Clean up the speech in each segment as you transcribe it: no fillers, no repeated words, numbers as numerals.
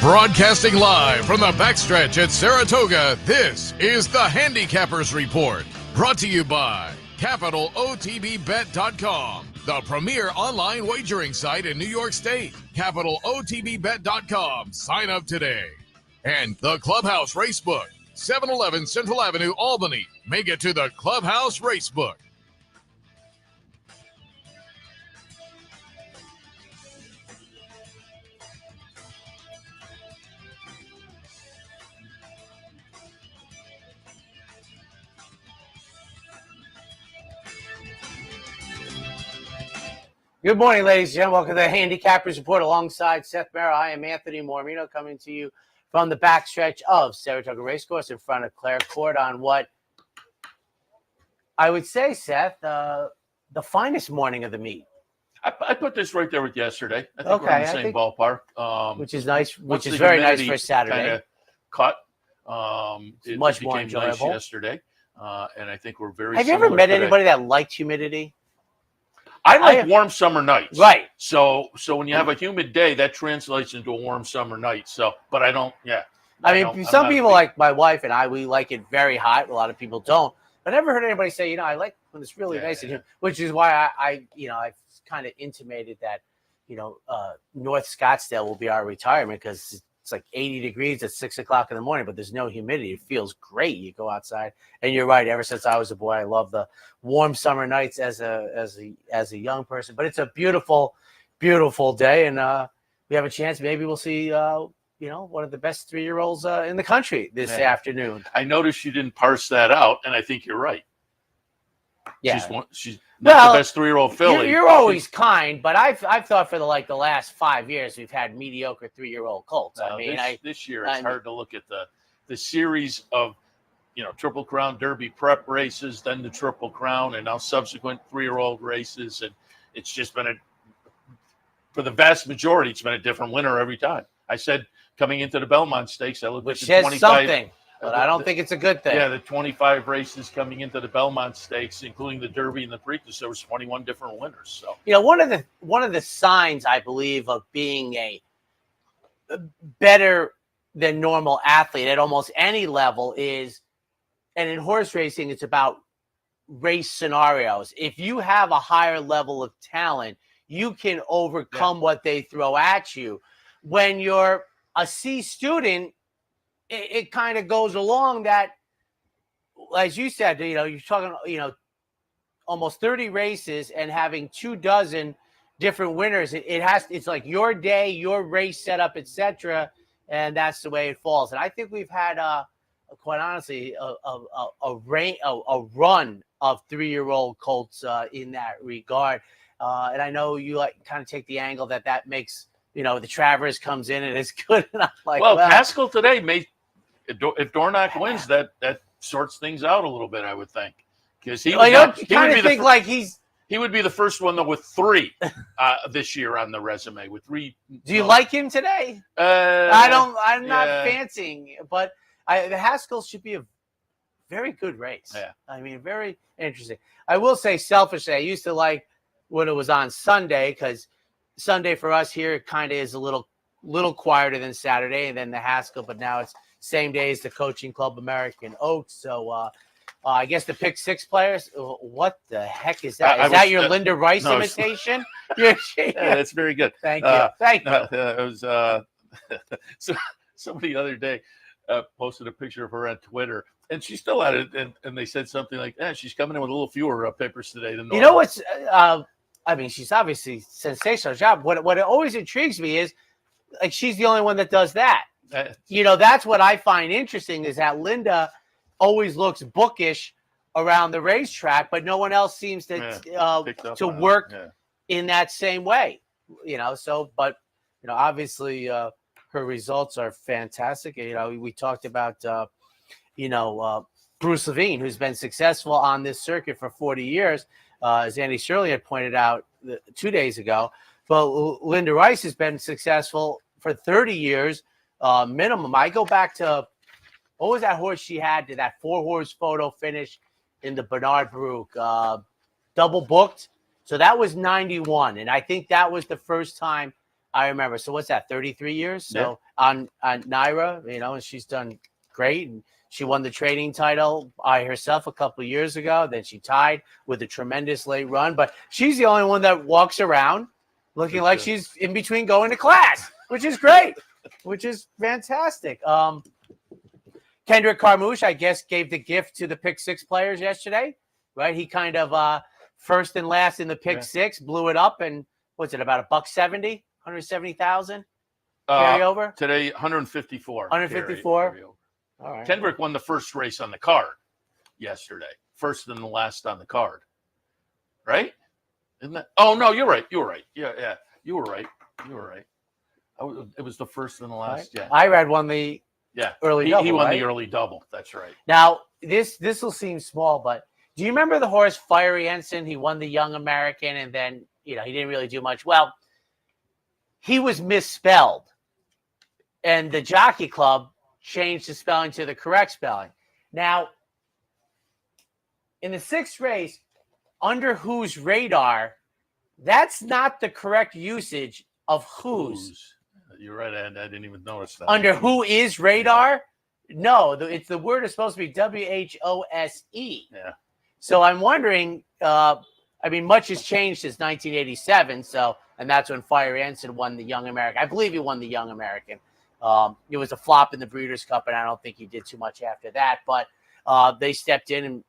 Broadcasting live from the backstretch at Saratoga, this is the Handicappers Report. Brought to you by CapitalOTBBet.com, the premier online wagering site in New York State. CapitalOTBBet.com. Sign up today. And the Clubhouse Racebook, 711 Central Avenue, Albany. Make it to the Clubhouse Racebook. Good morning, ladies and gentlemen. Welcome to the Handicappers Report alongside Seth Merrow. I am Anthony Mormino coming to you from the backstretch of Saratoga Race Course in front of Clare Court on what I would say, Seth, the finest morning of the meet. I put this right there with yesterday. I think we're in the same ballpark. Which is nice, which is very nice for Saturday. Cut. It much more enjoyable. Nice yesterday. And I think we're very Have you ever met anybody that liked humidity? I like warm summer nights. Right. So when you have a humid day, that translates into a warm summer night. So, but I don't, yeah. I mean, some people like my wife and I, we like it very hot. A lot of people don't. But I never heard anybody say, I like when it's really nice in here, which is why I've kind of intimated that, North Scottsdale will be our retirement because it's like 80 degrees at 6 o'clock in the morning, but there's no humidity. It feels great. You go outside, and you're right. Ever since I was a boy, I love the warm summer nights as a young person. But it's a beautiful, beautiful day, and we have a chance. Maybe we'll see, one of the best 3-year-olds in the country this afternoon. I noticed you didn't parse that out, and I think you're right. Yeah, she's not the best 3-year-old filly. You're always kind, but I've thought for the last 5 years we've had mediocre 3-year-old colts. This year it's hard to look at the series of Triple Crown Derby prep races, then the Triple Crown, and now subsequent 3-year-old races, and it's just been for the vast majority, it's been a different winner every time. I said coming into the Belmont Stakes, I looked at the 25. Something. But I don't think it's a good thing. Yeah, the 25 races coming into the Belmont Stakes, including the Derby and the Preakness, there was 21 different winners. So one of the signs I believe of being a better than normal athlete at almost any level is, and in horse racing, it's about race scenarios. If you have a higher level of talent, you can overcome what they throw at you. When you're a C student, it kind of goes along that, as you said, you're talking, almost 30 races and having 24 different winners. It's like your day, your race setup, etc. And that's the way it falls. And I think we've had, quite honestly, a run of 3-year-old colts in that regard. And I know you kind of take the angle that makes, the Travers comes in and it's good. And I'm like, well, Pascal today may. If Dornock wins, that sorts things out a little bit, I would think, because he would be the first one though with 3 this year on the resume with 3. Do you like him today? I'm not fancying, but the Haskell should be a very good race. Yeah, I mean, very interesting. I will say, selfishly, I used to like when it was on Sunday because Sunday for us here kind of is a little quieter than Saturday, and then the Haskell, but now it's same day as the Coaching Club American Oaks. So I guess the pick 6 players. What the heck is that? Is that your Linda Rice imitation? Yeah, that's very good. Thank you. Thank you. It was somebody the other day posted a picture of her on Twitter, and she's still at it. And they said something like, she's coming in with a little fewer papers today than normal. You know what's? She's obviously sensational job. What always intrigues me is like she's the only one that does that. That's what I find interesting is that Linda always looks bookish around the racetrack, but no one else seems to work in that same way. Obviously her results are fantastic. We talked about Bruce Levine, who's been successful on this circuit for 40 years, as Andy Shirley had pointed out 2 days ago. But Linda Rice has been successful for 30 years. Minimum. I go back to what was that horse she had to that 4-horse photo finish in the Bernard Baruch, double booked. So that was 91. And I think that was the first time I remember. So what's that? 33 years. So on Naira, and she's done great. And she won the training title by herself a couple of years ago. Then she tied with a tremendous late run. But she's the only one that walks around looking like she's in between going to class, which is great, which is fantastic. Kendrick Carmouche, I guess, gave the gift to the pick six players yesterday, right? He kind of first and last in the pick six, blew it up, and what's it, about $170, 170,000 carryover? Today, 154. 154? All right. Kendrick won the first race on the card yesterday. First and the last on the card. Right? Isn't that? Oh, no, you're right. Yeah. You were right. It was the first and the last, right. Yeah. Irad won the early double, he won right? the early double. That's right. Now, this will seem small, but do you remember the horse Fiery Ensign? He won the Young American, and then, he didn't really do much. Well, he was misspelled, and the Jockey Club changed the spelling to the correct spelling. Now, in the sixth race, under whose radar, that's not the correct usage of whose. You're right, I didn't even notice that. Under who is radar? No, it's the word is supposed to be WHOSE. Yeah. So I'm wondering, much has changed since 1987. So, and that's when Fiery Ensign won the Young American. I believe he won the Young American. It was a flop in the Breeders' Cup, and I don't think he did too much after that. But they stepped in and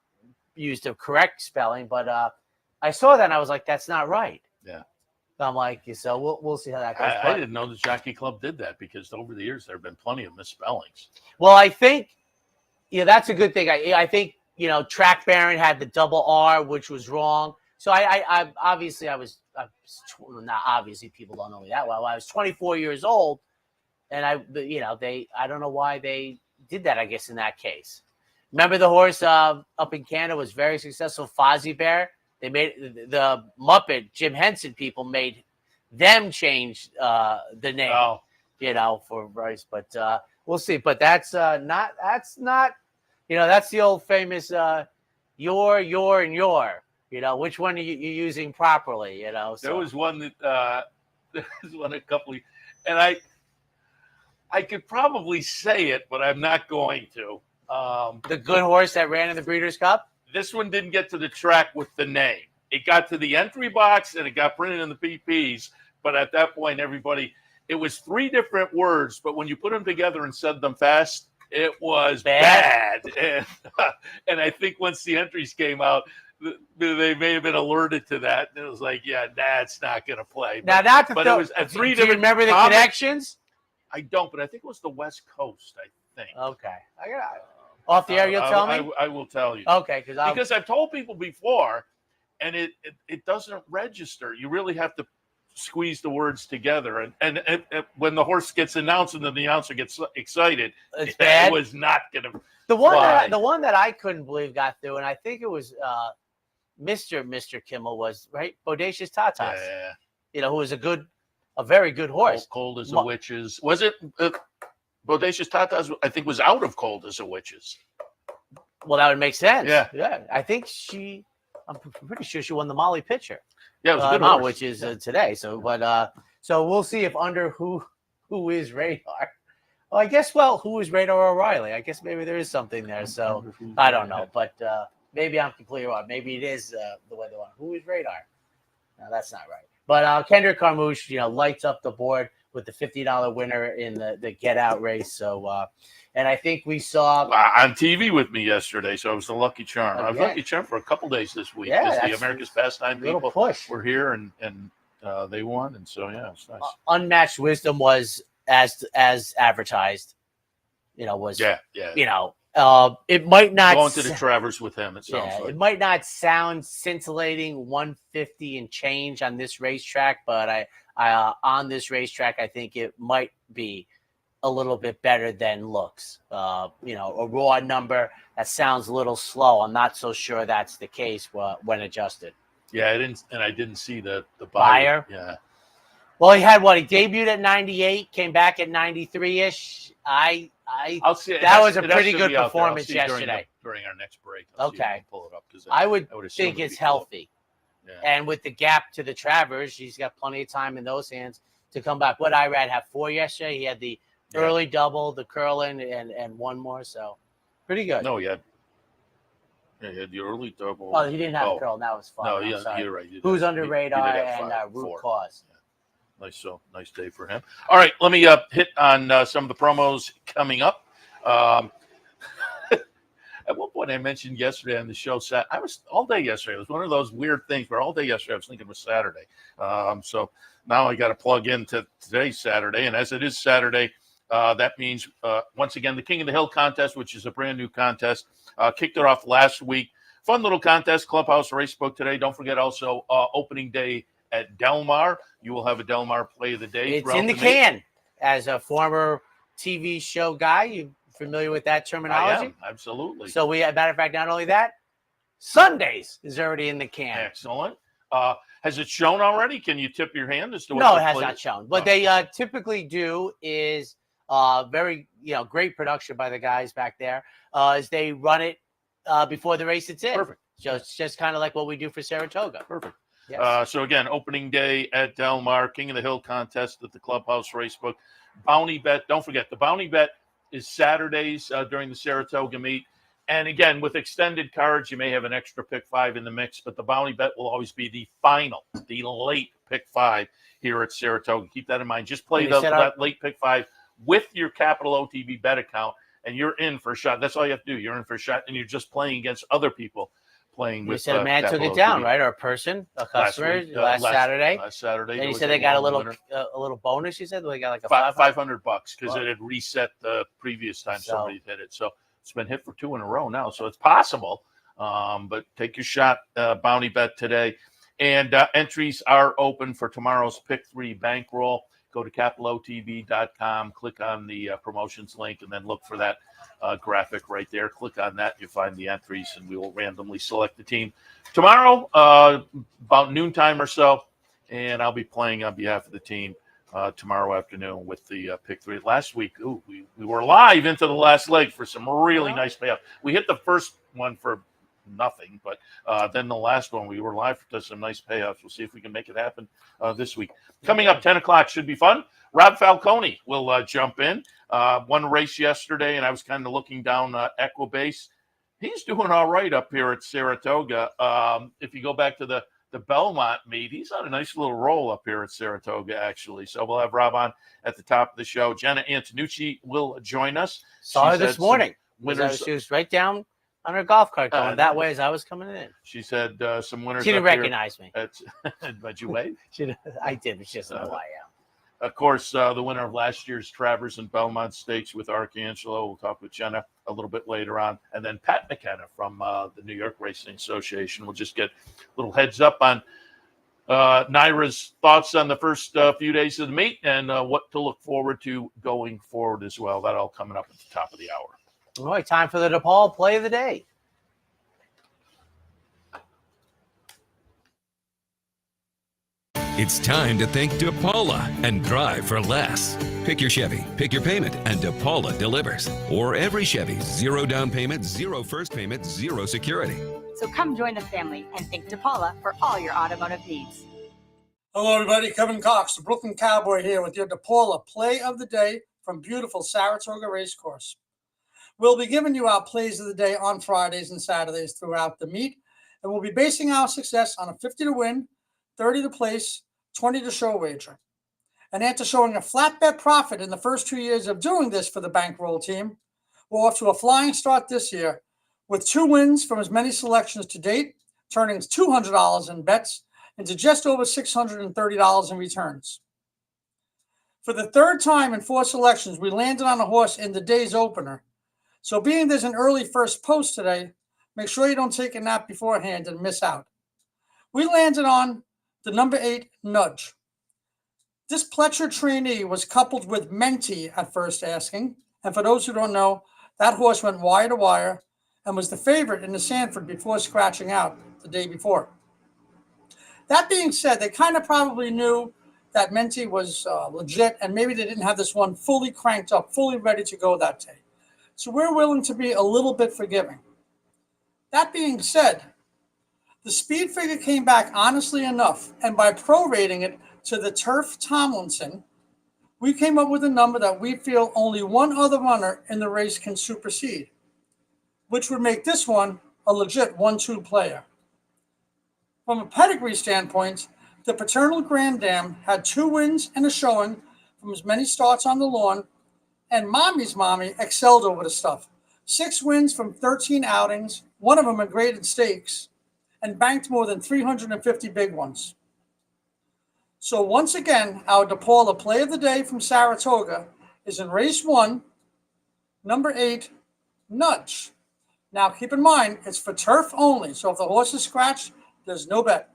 used the correct spelling. But I saw that, and I was like, that's not right. Yeah. I'm like, so we'll see how that goes. I didn't know the Jockey Club did that, because over the years there have been plenty of misspellings. Well, I think, that's a good thing. I think, Track Baron had the double R, which was wrong. So I obviously not obviously, people don't know me that well. I was 24 years old, and I don't know why they did that, I guess, in that case. Remember the horse up in Canada was very successful, Fozzie Bear? They made the Muppet Jim Henson people made them change the name, for Bryce. But we'll see. But that's not. That's the old famous your, and your. Which one are you using properly? So. There was one that there was one a couple of, and I could probably say it, but I'm not going to. The good horse that ran in the Breeders' Cup. This one didn't get to the track with the name. It got to the entry box and it got printed in the PPs. But at that point, it was three different words, but when you put them together and said them fast, it was bad. And I think once the entries came out, they may have been alerted to that. And it was like, that's not going to play. Now, but it was at three different. Do you remember the connections? I don't, but I think it was the West Coast, I think. Okay. I got it. Off the air, you'll tell me? I will tell you. Okay. Because I've told people before, and it doesn't register. You really have to squeeze the words together. And when the horse gets announced and then the announcer gets excited, it was not going to the one that I couldn't believe got through, and I think it was Mr. Kimmel was, right? Bodacious Tatas. Yeah. Who was a very good horse. Cold as a Witches. Was it... Bodacious Tatas, I think, was out of Cold as a Witches. Well, that would make sense. Yeah. I think I'm pretty sure she won the Molly Pitcher. Yeah, it was a good horse. Which is today. So, so we'll see if under who is radar. Well, I guess, who is Radar O'Reilly? I guess maybe there is something there. So I don't know, but maybe I'm completely wrong. Maybe it is the way they want. Who is Radar? No, that's not right. But Kendrick Carmouche, lights up the board with the $50 winner in the Get Out race. So, and I think we saw on TV with me yesterday. So I was the lucky charm. I was lucky charm for a couple days this week. Yeah, the America's Pastime people were here and they won. And so, it's nice. Unmatched Wisdom was as advertised, was, it might not going to the Travers with him. It sounds like it might not sound scintillating 150 and change on this racetrack, but I on this racetrack, I think it might be a little bit better than looks. A raw number that sounds a little slow. I'm not so sure that's the case when adjusted. Yeah, I didn't see the buyer. Yeah. Well, he had he debuted at 98, came back at 93-ish. I'll see. That was a pretty good performance yesterday. During our next break. Okay. Pull it up because I would think it's healthy. Yeah. And with the gap to the Travers, she's got plenty of time in those hands to come back. What Irad had 4 yesterday. He had the early double, the curling, and one more. So pretty good. No, he had the early double. Oh, he didn't have curl. That was fun. No, you're right. Who's under radar and root cause. Yeah. Nice day for him. All right, let me hit on some of the promos coming up. At one point, I mentioned yesterday on the show, I was all day yesterday. It was one of those weird things where all day yesterday I was thinking it was Saturday. So now I got to plug into today's Saturday. And as it is Saturday, that means, once again, the King of the Hill contest, which is a brand new contest, kicked it off last week. Fun little contest, Clubhouse Racebook today. Don't forget also opening day at Del Mar. You will have a Del Mar play of the day. It's in the can. As a former TV show guy, you familiar with that terminology? I am, absolutely. So matter of fact, not only that, Sundays is already in the can. Excellent. Has it shown already? Can you tip your hand as to what? No, it has not shown. What they typically do is very great production by the guys back there. Is they run it before the race it's in. Perfect. So it's just kind of like what we do for Saratoga. Perfect. Yes. So again, opening day at Del Mar, King of the Hill contest at the Clubhouse Racebook. Bounty bet. Don't forget, the bounty bet is Saturdays during the Saratoga meet. And again, with extended cards, you may have an extra pick 5 in the mix, but the bounty bet will always be the final, the late pick 5 here at Saratoga. Keep that in mind. Just play that late pick 5 with your capital OTB bet account, and you're in for a shot. That's all you have to do. You're in for a shot, and you're just playing against other people playing with. We said a man took it down, right? Or a person, a customer, last Saturday. Last Saturday. And he said they got a little bonus. You said they got like a $500 because it had reset the previous time somebody hit it. So it's been hit for 2 in a row now. So it's possible. But take your shot, bounty bet today. And entries are open for tomorrow's Pick 3 bankroll. Go to capitalotv.com, click on the promotions link, and then look for that graphic right there. Click on that. You'll find the entries, and we will randomly select the team tomorrow about noontime or so, and I'll be playing on behalf of the team tomorrow afternoon with the Pick 3. Last week, we were live into the last leg for some really nice payoff. We hit the first one for nothing, but then the last one we were live for some nice payoffs. We'll see if we can make it happen this week. Coming up 10 o'clock should be fun. Rob Falcone will jump in. One race yesterday, and I was kind of looking down Equibase. He's doing all right up here at Saratoga. If you go back to the Belmont meet, he's on a nice little roll up here at Saratoga, actually. So we'll have Rob on at the top of the show. Jenna Antonucci will join us. Saw her this morning. She was right down on her golf cart going that way as I was coming in. She said some winners. She didn't recognize me. But you wave? I did, but she doesn't know who I am. Of course, the winner of last year's Travers and Belmont Stakes with Arcangelo. We'll talk with Jenna a little bit later on. And then Pat McKenna from the New York Racing Association. We'll just get a little heads up on Naira's thoughts on the first few days of the meet and what to look forward to going forward as well. That all coming up at the top of the hour. All right, time for the Depala play of the day. It's time to think Depala and drive for less. Pick your Chevy, pick your payment, and Depala delivers. Or every Chevy, 0 down payment, 0 first payment, 0 security. So come join the family and think Depala for all your automotive needs. Hello, everybody. Kevin Cox, the Brooklyn Cowboy here with your Depala play of the day from beautiful Saratoga Race Course. We'll be giving you our plays of the day on Fridays and Saturdays throughout the meet, and we'll be basing our success on a 50 to win, 30 to place, 20 to show wager. And after showing a flat bet profit in the first 2 years of doing this for the bankroll team, we're off to a flying start this year with 2 wins from as many selections to date, turning $200 in bets into just over $630 in returns. For the third time in 4 selections, we landed on a horse in the day's opener. So being there's an early first post today, make sure you don't take a nap beforehand and miss out. We landed on the number 8, Nudge. This Pletcher trainee was coupled with Menti at first asking. And for those who don't know, that horse went wire to wire and was the favorite in the Sanford before scratching out the day before. That being said, they kind of probably knew that Menti was legit, and maybe they didn't have this one fully cranked up, fully ready to go that day. So we're willing to be a little bit forgiving. That being said, the speed figure came back honestly enough, and by prorating it, to the Turf Tomlinson, we came up with a number that we feel only one other runner in the race can supersede, which would make this one a legit 1-2 player. From a pedigree standpoint, the Paternal Grand Dam had 2 wins and a showing from as many starts on the lawn, and Mommy's Mommy excelled over the stuff. 6 wins from 13 outings, one of them in graded stakes, and banked more than 350 big ones. So once again, our Depala play of the day from Saratoga is in race 1, number 8, Nudge. Now keep in mind, it's for turf only, so if the horse is scratched, there's no bet.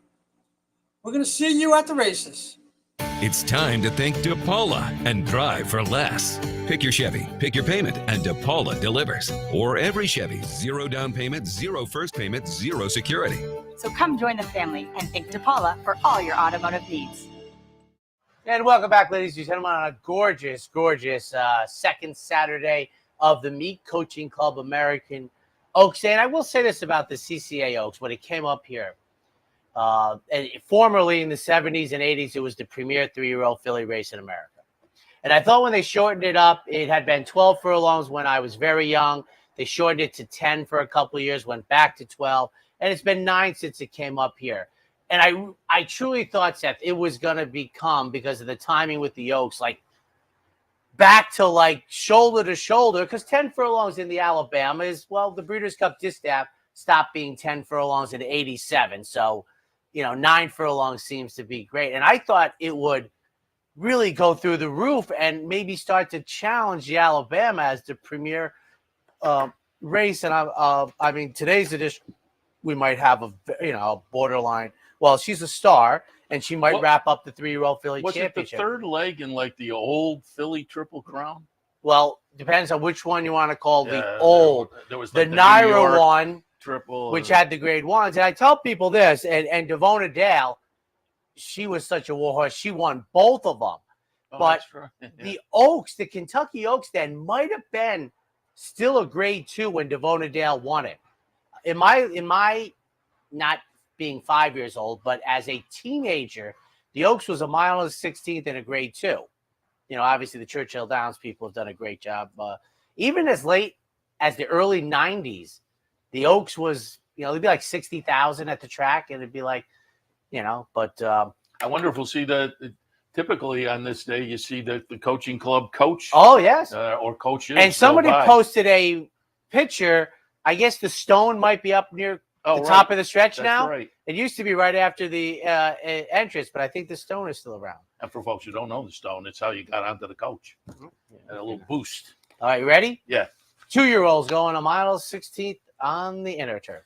We're going to see you at the races. It's time to think Depala and drive for less. Pick your Chevy, pick your payment, and Depala delivers. Or every Chevy, 0 down payment, 0 first payment, 0 security. So come join the family and think Depala for all your automotive needs. And welcome back, ladies and gentlemen, on a gorgeous, gorgeous second Saturday of the Meet Coaching Club American Oaks Day. And I will say this about the CCA Oaks when it came up here. And formerly in the 70s and 80s, it was the premier 3-year-old filly race in America. And I thought when they shortened it up, it had been 12 furlongs when I was very young. They shortened it to 10 for a couple of years, went back to 12, and it's been 9 since it came up here. And I truly thought, Seth, it was going to become, because of the timing with the Oaks, like back to like shoulder to shoulder, because 10 furlongs in the Alabama is, well, the Breeders' Cup distaff stopped being 10 furlongs in 87. So, 9 furlongs seems to be great. And I thought it would really go through the roof and maybe start to challenge the Alabama as the premier race. And I mean, today's edition, we might have a borderline. Well, she's a star, and she might wrap up the 3-year-old filly championship. Was it the third leg in like the old filly Triple Crown? Well, depends on which one you want to call the old. There was the like Naira one, triple, which had the grade 1s. And I tell people this, and Devona Dale, she was such a war horse. She won both of them. But the Oaks, the Kentucky Oaks then might have been still a grade 2 when Devona Dale won it. In my not being 5 years old, but as a teenager, the Oaks was a mile and 16th in a grade 2. Obviously the Churchill Downs people have done a great job. Even as late as the early 90s, the Oaks was, it'd be like 60,000 at the track, and it'd be like, but I wonder if we'll see typically on this day, you see the coaching club coach. Oh, yes. Or coaches. And somebody posted a picture. I guess the stone might be up near the top of the stretch now. Right. It used to be right after the entrance, but I think the stone is still around. And for folks who don't know the stone, it's how you got onto the coach. And a little boost. All right, you ready? Yeah. 2-year-olds going a mile 16th on the inner turf.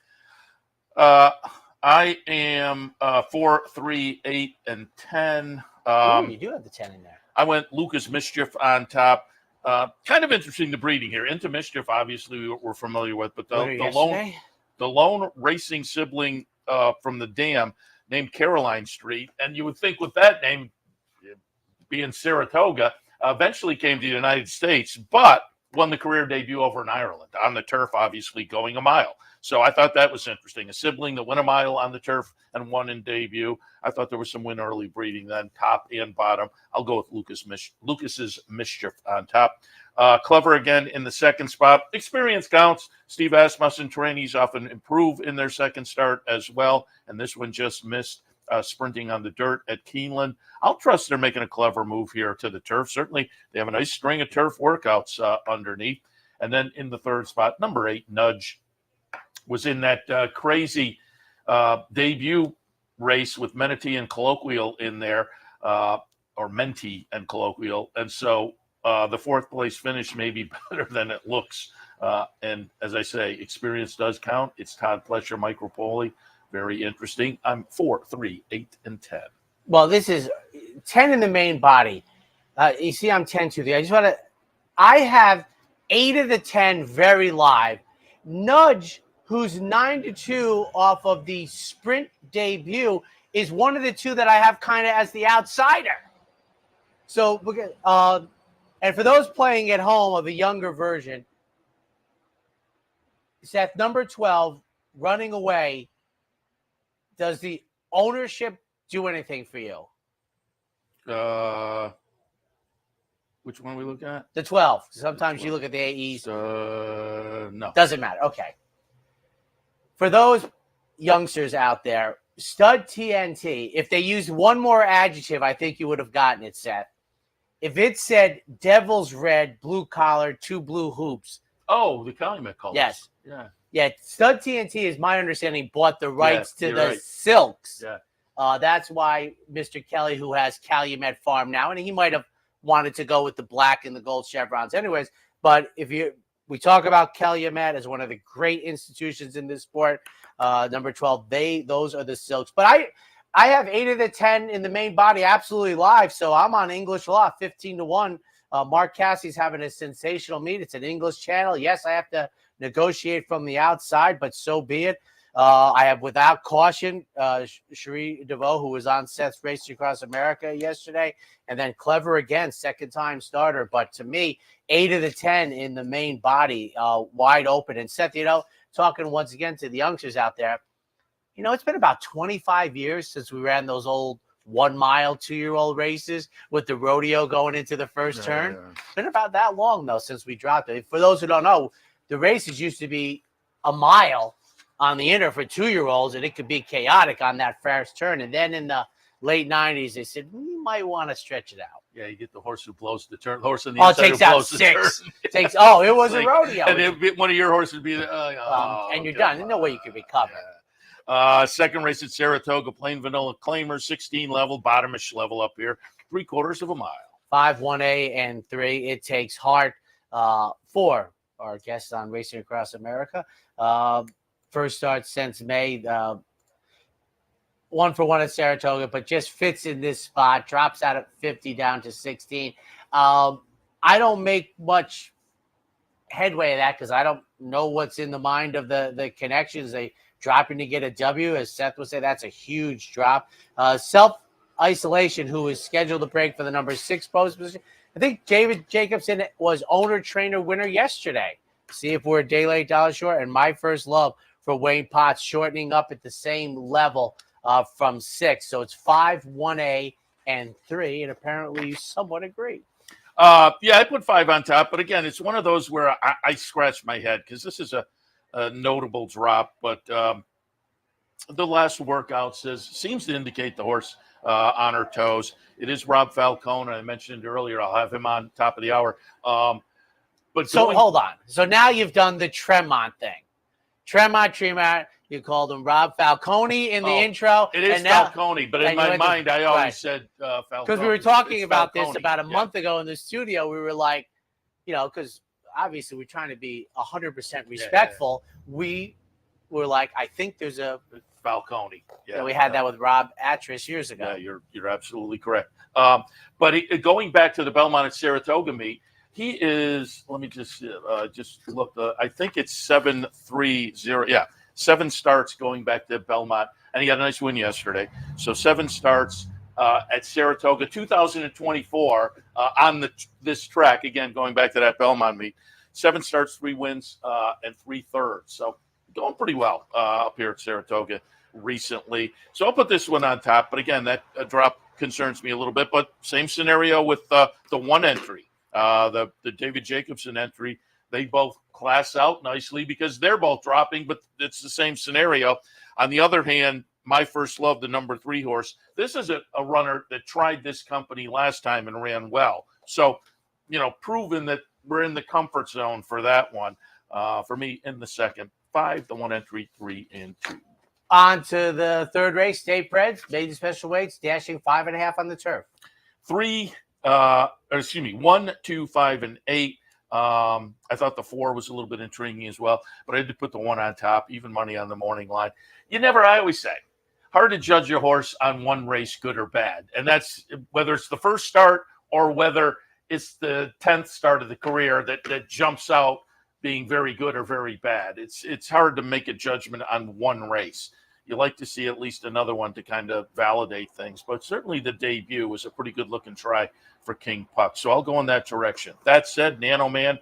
I am 4, 3, 8, and 10. You do have the 10 in there. I went Lucas Mischief on top. Kind of interesting, the breeding here. Into Mischief, obviously, we're familiar with, but the lone racing sibling from the dam named Caroline Street. And you would think with that name being Saratoga, eventually came to the United States, but won the career debut over in Ireland on the turf, obviously going a mile. So I thought that was interesting. A sibling that went a mile on the turf and won in debut. I thought there was some win early breeding then, top and bottom. I'll go with Lucas's Mischief on top. Clever again in the second spot. Experience counts. Steve Asmussen trainees often improve in their second start as well. And this one just missed sprinting on the dirt at Keeneland. I'll trust they're making a clever move here to the turf. Certainly they have a nice string of turf workouts underneath. And then in the third spot, number 8, Nudge, was in that crazy debut race with Menity and Colloquial in there, or Menti and Colloquial. And so the fourth place finish may be better than it looks. And as I say, experience does count. It's Todd Pletcher, Mike Rapoli. Very interesting. I'm 4, 3, 8, and 10. Well, this is 10 in the main body. You see, I'm 10-2. I have 8 of the 10 very live. Nudge, who's 9-2 off of the sprint debut, is one of the 2 that I have kind of as the outsider. So, and for those playing at home of a younger version, Seth, number 12, running away, does the ownership do anything for you? Which one are we looking at? The 12. Sometimes you look at the AEs. No. Doesn't matter. Okay. For those youngsters out there, Stud TNT, if they used one more adjective, I think you would have gotten it, Seth. If it said Devil's Red, blue collar, 2 blue hoops. Oh, the Calumet colors. Yes. Yeah. Yeah. Stud TNT, is my understanding, bought the rights to the right. silks. Yeah. That's why Mr. Kelly, who has Calumet Farm now, and he might have wanted to go with the black and the gold chevrons anyways. But we talk about Calumet as one of the great institutions in this sport. Number 12, those are the silks. But I have 8 of the 10 in the main body absolutely live. So I'm on English Law, 15-1. Mark Cassie's having a sensational meet. It's an English channel. Yes, I have to negotiate from the outside, but so be it. I have Without Caution, Cherie DeVoe, who was on Seth's Racing Across America yesterday, and then Clever again, second-time starter. But to me, 8 of the 10 in the main body, wide open. And Seth, talking once again to the youngsters out there, it's been about 25 years since we ran those old 1 mile, 2-year-old races with the rodeo going into the first turn. Yeah. It's been about that long, though, since we dropped it. For those who don't know, the races used to be a mile on the inner for 2-year-olds, and it could be chaotic on that first turn. And then in the late 90s, they said, we might want to stretch it out. Yeah, you get the horse who blows the turn. The horse on the inside takes out 6. It was a rodeo. And one of your horses would be and you're done. There's no way you could recover. Yeah. Second race at Saratoga, plain vanilla claimer, 16 level, bottomish level up here, 3/4 of a mile. 5, 1A, and 3. It takes heart for our guests on Racing Across America. First start since May. 1 for 1 at Saratoga, but just fits in this spot, drops out at 50 down to 16. I don't make much headway of that because I don't know what's in the mind of the connections. They dropping to get a W, as Seth would say. That's a huge drop. Self-isolation, who is scheduled to break for the number 6 post position. I think David Jacobson was owner-trainer winner yesterday. See if we're a day late, dollar short. And My First Love for Wayne Potts, shortening up at the same level from 6. So it's 5, 1A, and 3. And apparently you somewhat agree. Yeah, I put 5 on top. But again, it's one of those where I scratch my head because this is a notable drop. But the last workout seems to indicate the horse on her toes. It is Rob Falcone. I mentioned earlier. I'll have him on top of the hour. But hold on. So now you've done the Tremont thing. Tremont. You called him Rob Falcone in the intro. It is Falcone, but in my mind, I always said Falcone. Because we were talking about this about a month ago in the studio. We were like, because obviously we're trying to be 100% respectful. Yeah. We were like, I think there's a Falcone. Yeah, we had that with Rob Atris years ago. Yeah, you're absolutely correct. But going back to the Belmont at Saratoga meet, he is. Let me just look. I think it's 7-3-0. Yeah, 7 starts going back to Belmont, and he got a nice win yesterday. So 7 starts at Saratoga, 2024 on this track. Again, going back to that Belmont meet, 7 starts, 3 wins, and 3/3. So going pretty well up here at Saratoga recently. So I'll put this one on top. But again, that drop concerns me a little bit. But same scenario with the 1 entry. The David Jacobson entry, they both class out nicely because they're both dropping, but it's the same scenario. On the other hand, My First Love, the number 3 horse, this is a runner that tried this company last time and ran well. So, proven that we're in the comfort zone for that one. For me, in the second, 5, the 1 entry, 3 and 2. On to the third race, State Preds, maiden special weights, dashing 5.5 on the turf. 1, 2, 5, and 8. I thought the 4 was a little bit intriguing as well, but I had to put the 1 on top, even money on the morning line. I always say, hard to judge a horse on one race, good or bad. And that's whether it's the first start or whether it's the 10th start of the career that jumps out being very good or very bad. It's hard to make a judgment on one race. You like to see at least another one to kind of validate things. But certainly the debut was a pretty good-looking try for King Puck. So I'll go in that direction. That said, Nano Man,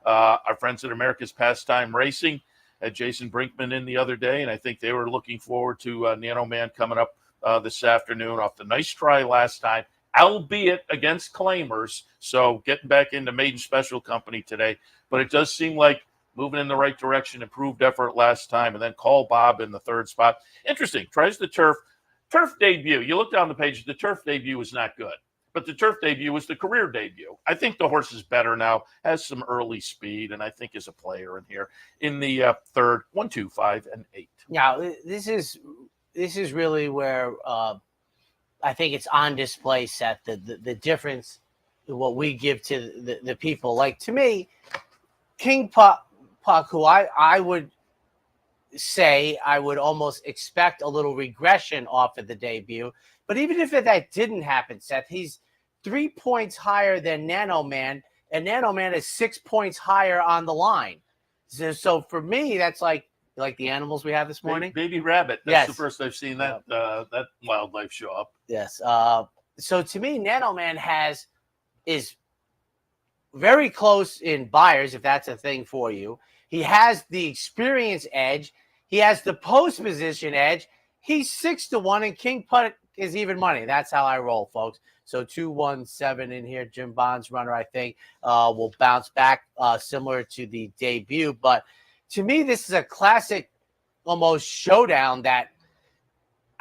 our friends at America's Pastime Racing, had Jason Brinkman in the other day, and I think they were looking forward to Nano Man coming up this afternoon off the nice try last time albeit against claimers. So getting back into maiden special company today, but it does seem like moving in the right direction, improved effort last time, and then Call Bob in the third spot. Interesting. Tries the turf debut. You look down the page, the turf debut was not good, but the turf debut was the career debut. I think the horse is better now, has some early speed, and I think is a player in here in the third, 1, 2, 5, and 8. Now, this is really where I think it's on display, Seth, the difference in what we give to the people. Like, to me, King Puck, who I would say I would almost expect a little regression off of the debut. But even if that didn't happen, Seth, he's 3 points higher than Nano Man, and Nano Man is 6 points higher on the line. So for me, that's like the animals we have this morning. Baby rabbit. That's the first I've seen that that wildlife show up. Yes. So to me, Nano Man is very close in buyers, if that's a thing for you. He has the experience edge. He has the post position edge. He's 6-1, and King Putt is even money. That's how I roll, folks. So 2-1-7 in here. Jim Bond's runner, I think, will bounce back similar to the debut. But to me, this is a classic almost showdown that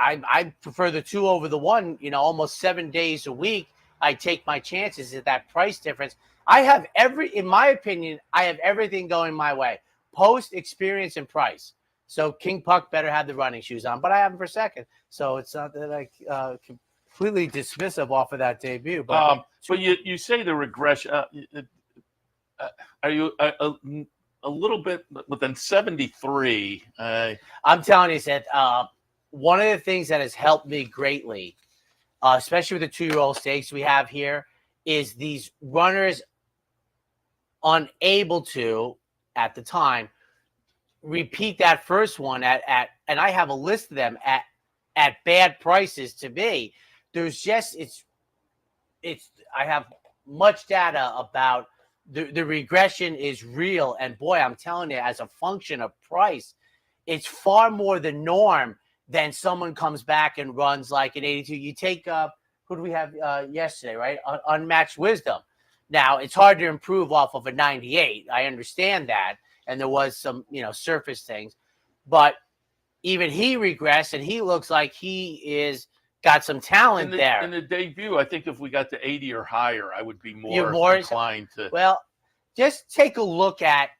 I prefer the 2 over the 1. You know, almost 7 days a week, I take my chances at that price difference. In my opinion, I have everything going my way. Post, experience, and price. So King Puck better have the running shoes on, but I have him for second. So it's not that I completely dismissive off of that debut. But you say the regression. Are you a little bit within 73? I'm telling you, Seth, one of the things that has helped me greatly, especially with the 2-year-old stakes we have here, is these runners unable to, at the time, repeat that first one at and I have a list of them at bad prices. To me, there's just I have much data about the regression is real, and boy, I'm telling you, as a function of price, it's far more the norm than someone comes back and runs like an 82. You take who do we have yesterday, right? Unmatched Wisdom. Now, it's hard to improve off of a 98. I understand that. And there was some, surface things. But even he regressed, and he looks like he is got some talent there. In the debut, I think if we got to 80 or higher, I would be more inclined to. Well, just take a look at,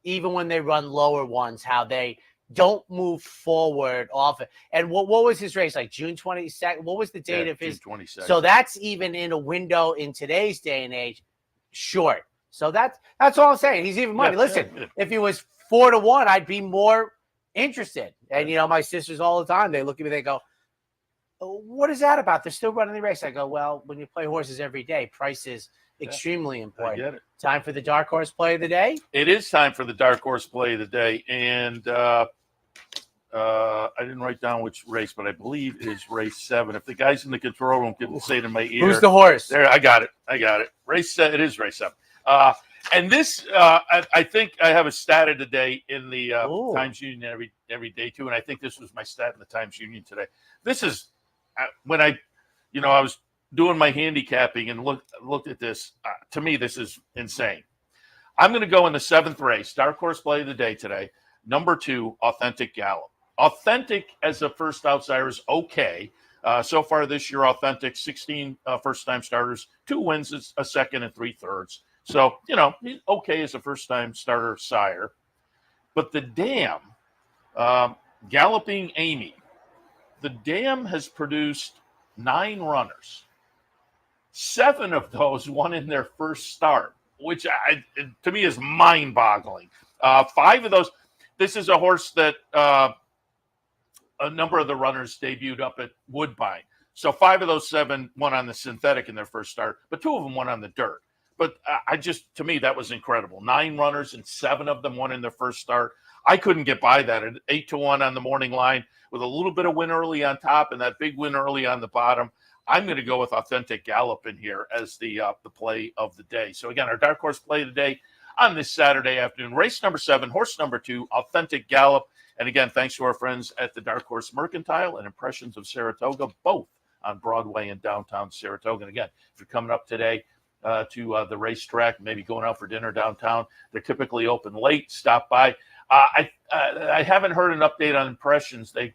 even when they run lower ones, how they don't move forward off it. And what was his race, like June 22nd? What was the date of his? June 22nd. So that's even in a window in today's day and age, short. So that's all I'm saying. He's even money. Listen, if he was 4-1, I'd be more interested. And my sisters all the time, they look at me, they go, "What is that about? They're still running the race." I go, "Well, when you play horses every day, price is extremely important." I get it. Time for the dark horse play of the day. It is time for the dark horse play of the day, and I didn't write down which race, but I believe it is race 7. If the guys in the control room can say it in my ear, who's the horse? There, I got it. Race 7. It is race 7. And this, I think I have a stat of the day in the Times Union every day too, and I think this was my stat in the Times Union today. This is when I was doing my handicapping and looked at this. To me, this is insane. I'm going to go in the 7th race, dark horse play of the day today. Number 2, Authentic Gallop. Authentic as a first outsider is okay. So far this year, Authentic, 16 first-time starters, 2 wins, a second, and 3 thirds. So, he's okay as a first-time starter sire. But the Dam, Galloping Amy, the Dam has produced 9 runners. 7 of those won in their first start, which to me is mind-boggling. 5 of those, this is a horse that a number of the runners debuted up at Woodbine. So 5 of those 7 won on the synthetic in their first start, but 2 of them won on the dirt. But to me, that was incredible. 9 runners and 7 of them won in their first start. I couldn't get by that at 8-1 on the morning line with a little bit of win early on top and that big win early on the bottom. I'm going to go with Authentic Gallop in here as the play of the day. So again, our dark horse play of the day on this Saturday afternoon. Race number 7, horse number 2, Authentic Gallop. And again, thanks to our friends at the Dark Horse Mercantile and Impressions of Saratoga, both on Broadway in downtown Saratoga. And again, if you're coming up today to the racetrack, maybe going out for dinner downtown, they're typically open late. Stop by. I haven't heard an update on impressions. They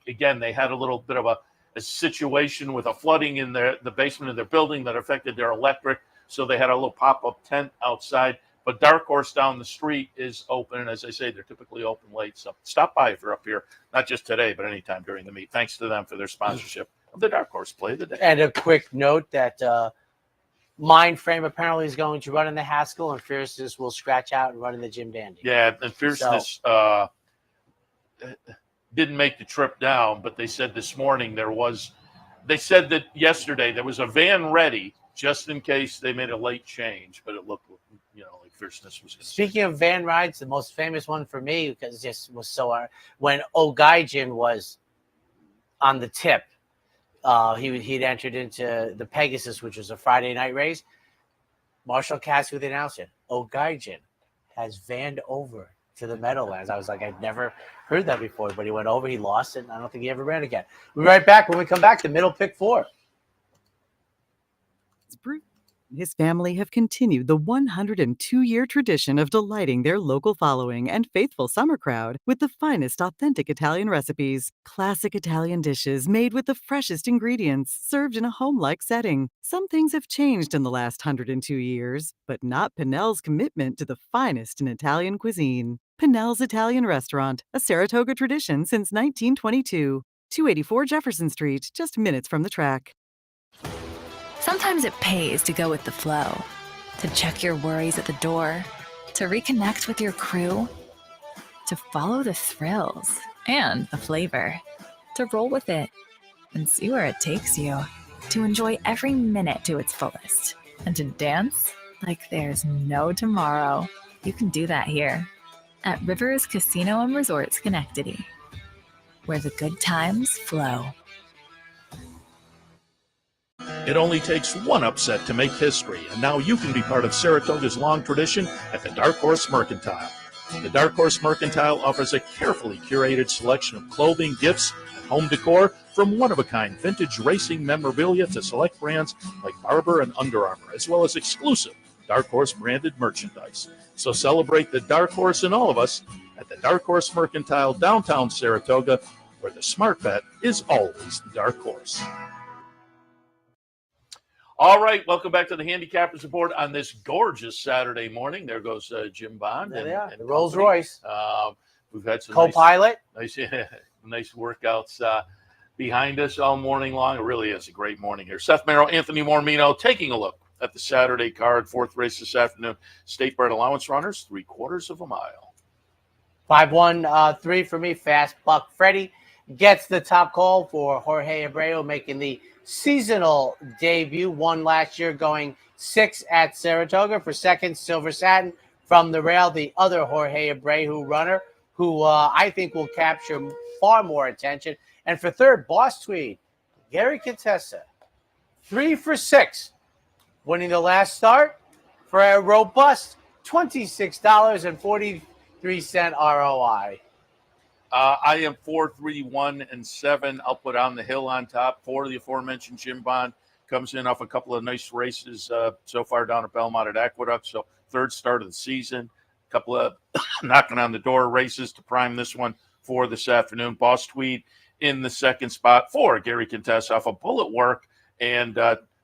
had a little bit of a situation with a flooding in the basement of their building that affected their electric. So they had a little pop-up tent outside. But Dark Horse down the street is open. And as I say, they're typically open late. So stop by if you're up here, not just today, but anytime during the meet. Thanks to them for their sponsorship of the Dark Horse Play of the Day. And a quick note that Mindframe apparently is going to run in the Haskell, and Fierceness will scratch out and run in the Jim Dandy. Yeah, and Fierceness didn't make the trip down, but they said this morning they said that yesterday there was a van ready just in case they made a late change, but it looked, like Fierceness was going to. Speaking of van rides, the most famous one for me, because this was so when O'Gaijin was on the tip, he'd entered into the Pegasus, which was a Friday night race. Marshall Cassidy announced it. O'Gaijin has vanned over to the Meadowlands. I was like, I'd never heard that before, but he went over, he lost it, and I don't think he ever ran again. We'll be right back. When we come back, the middle pick 4. His family have continued the 102-year tradition of delighting their local following and faithful summer crowd with the finest authentic Italian recipes. Classic Italian dishes made with the freshest ingredients, served in a home-like setting. Some things have changed in the last 102 years, but not Pinnell's commitment to the finest in Italian cuisine. Pinnell's Italian Restaurant, a Saratoga tradition since 1922. 284 Jefferson Street, just minutes from the track. Sometimes it pays to go with the flow, to check your worries at the door, to reconnect with your crew, to follow the thrills and the flavor, to roll with it and see where it takes you, to enjoy every minute to its fullest, and to dance like there's no tomorrow. You can do that here at Rivers Casino and Resort Schenectady, where the good times flow. It only takes one upset to make history, and now you can be part of Saratoga's long tradition at the Dark Horse Mercantile. The Dark Horse Mercantile offers a carefully curated selection of clothing, gifts, and home decor, from one-of-a-kind vintage racing memorabilia to select brands like Barber and Under Armour, as well as exclusive Dark Horse branded merchandise. So celebrate the Dark Horse in all of us at the Dark Horse Mercantile, downtown Saratoga, where the smart bet is always the Dark Horse. All right, welcome back to the Handicappers Report on this gorgeous Saturday morning. There goes Jim Bond. There and, they are, and the Rolls Royce. We've had some co-pilot. Nice workouts behind us all morning long. It really is a great morning here. Seth, Merrow, Anthony Mormino taking a look at the Saturday card. 4th race this afternoon. State Bred Allowance runners, 3/4 mile. 5-1-3 for me. Fast Buck Freddie gets the top call for Jorge Abreu, making the seasonal debut. Won last year, going 6 at Saratoga. For second, Silver Satin from the rail, the other Jorge Abreu runner, who I think will capture far more attention. And for third, Boss Tweed, Gary Contessa, 3 for 6, winning the last start for a robust $26.43 ROI. I am 4, 3, 1, and 7. I'll put On the Hill on top. 4, the aforementioned Jim Bond comes in off a couple of nice races so far down at Belmont at Aqueduct. So 3rd start of the season. A couple of knocking on the door races to prime this one for this afternoon. Boss Tweed in the 2nd spot for Gary Contessa off a bullet work and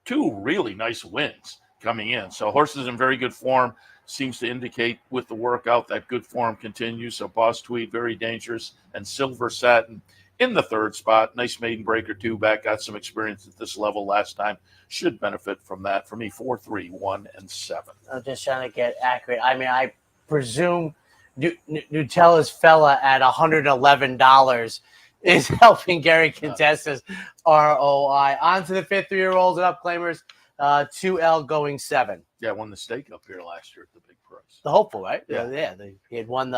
2 really nice wins coming in. So horses in very good form. Seems to indicate with the workout that good form continues. So Boss Tweed, very dangerous, and Silver Satin in the 3rd spot. Nice maiden breaker 2 back. Got some experience at this level last time. Should benefit from that. For me, 4, 3, 1, and 7. I'm just trying to get accurate. I mean, I presume Nutella's fella at $111 is helping Gary Contessa's ROI. On to the 5th 3-year-olds and upclaimers. 2L going 7. Yeah, won the stake up here last year at the big price. The hopeful, right? Yeah. He had won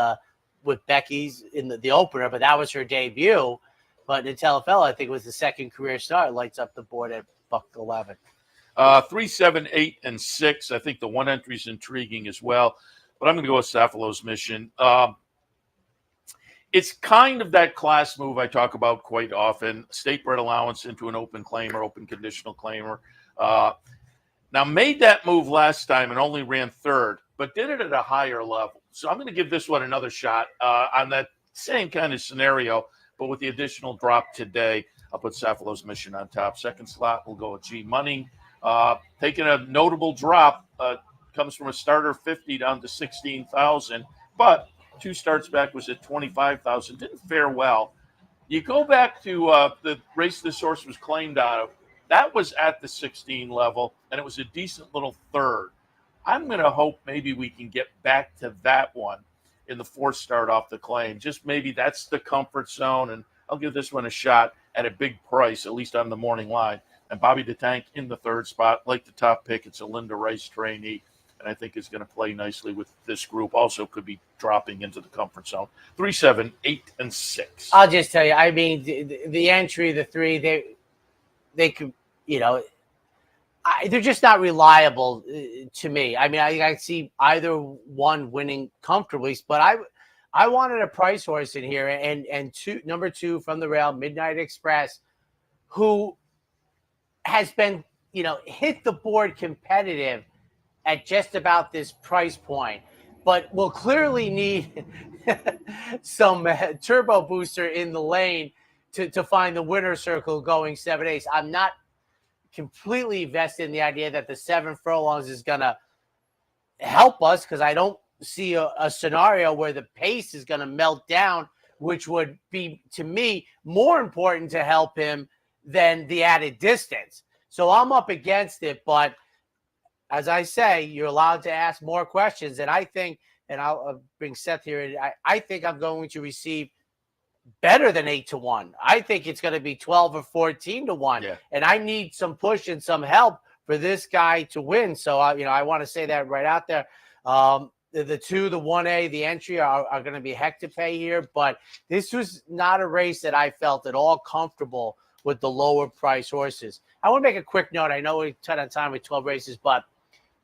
with Becky's in the opener, but that was her debut. But Nutella Fella, I think, was the 2nd career start. Lights up the board at $111. 3, 7, 8, and 6. I think the 1 entry is intriguing as well. But I'm going to go with Cephalo's Mission. it's kind of that class move I talk about quite often, state bred allowance into an open claimer, open conditional claimer. Now, made that move last time and only ran third, but did it at a higher level. So I'm going to give this one another shot on that same kind of scenario, but with the additional drop today. I'll put Cephalo's Mission on top. Second slot, we'll go with G Money. Taking a notable drop, comes from a starter 50 down to 16,000, but 2 starts back was at 25,000. Didn't fare well. You go back to the race this horse was claimed out of. That was at the 16 level, and it was a decent little third. I'm going to hope maybe we can get back to that one in the 4th start off the claim. Just maybe that's the comfort zone, and I'll give this one a shot at a big price, at least on the morning line. And Bobby DeTank in the 3rd spot, like the top pick. It's a Linda Rice trainee, and I think is going to play nicely with this group. Also could be dropping into the comfort zone. 3, 7, 8, and 6. I'll just tell you, I mean, the entry, the 3, they could, they're just not reliable to me. I mean, I see either one winning comfortably, but I wanted a price horse in here, and number 2 from the rail, Midnight Express, who has been, hit the board competitive at just about this price point, but will clearly need some turbo booster in the lane to find the winner circle going 7/8. I'm not completely vested in the idea that the 7 furlongs is going to help us, because I don't see a scenario where the pace is going to melt down, which would be, to me, more important to help him than the added distance. So I'm up against it, but as I say, you're allowed to ask more questions. And I think, and I'll bring Seth here, I think I'm going to receive better than 8-1. I think it's going to be 12 or 14-1. Yeah. And I need some push and some help for this guy to win. So, I want to say that right out there. The 2, the 1A, the entry are going to be heck to pay here. But this was not a race that I felt at all comfortable with the lower price horses. I want to make a quick note. I know we took on time with 12 races, but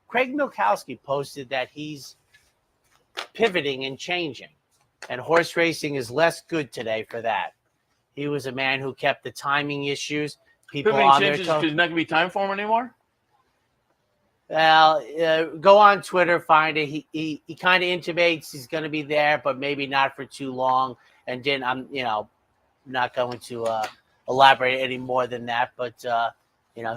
Craig Milkowski posted that he's pivoting and changing, and horse racing is less good today for that. He was a man who kept the timing issues. People pivoting on changes because there's not going to be time for him anymore? Well, go on Twitter, find it. He kind of intimates he's going to be there, but maybe not for too long. And then I'm, not going to elaborate any more than that. But,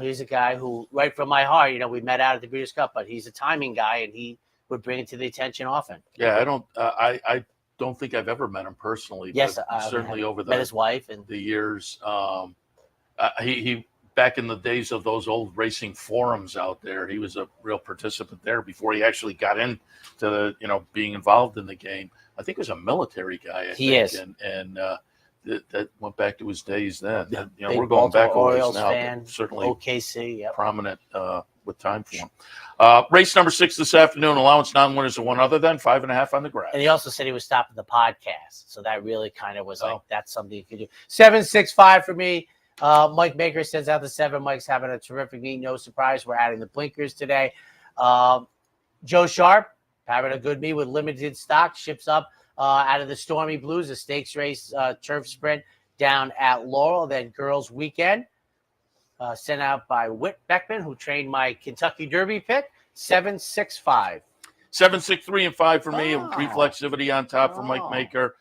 he's a guy who, right from my heart, we met out at the Breeders' Cup, but he's a timing guy, and he would bring it to the attention often. Yeah, I don't think I've ever met him personally. Yes, certainly over met his wife and the years. He back in the days of those old racing forums out there, he was a real participant there before he actually got into being involved in the game. I think he was a military guy. He is, and that went back to his days then. We're going back a ways now. Fan, certainly OKC, yep. Prominent with time for him. Race number 6 this afternoon. Allowance non-winners of 1 other than 5.5 on the grass. And he also said he was stopping the podcast, so that really kind of was like that's something you could do. 7-6-5 for me. Mike Maker sends out the 7. Mike's having a terrific meet. No surprise. We're adding the blinkers today. Joe Sharp having a good meet with limited stock. Ships up out of the Stormy Blues, a stakes race turf sprint down at Laurel. Then girls weekend sent out by Whit Beckman, who trained my Kentucky Derby pick. 7-6-5. 7, 6, 3, and 5 for me. Reflexivity on top for Mike Maker.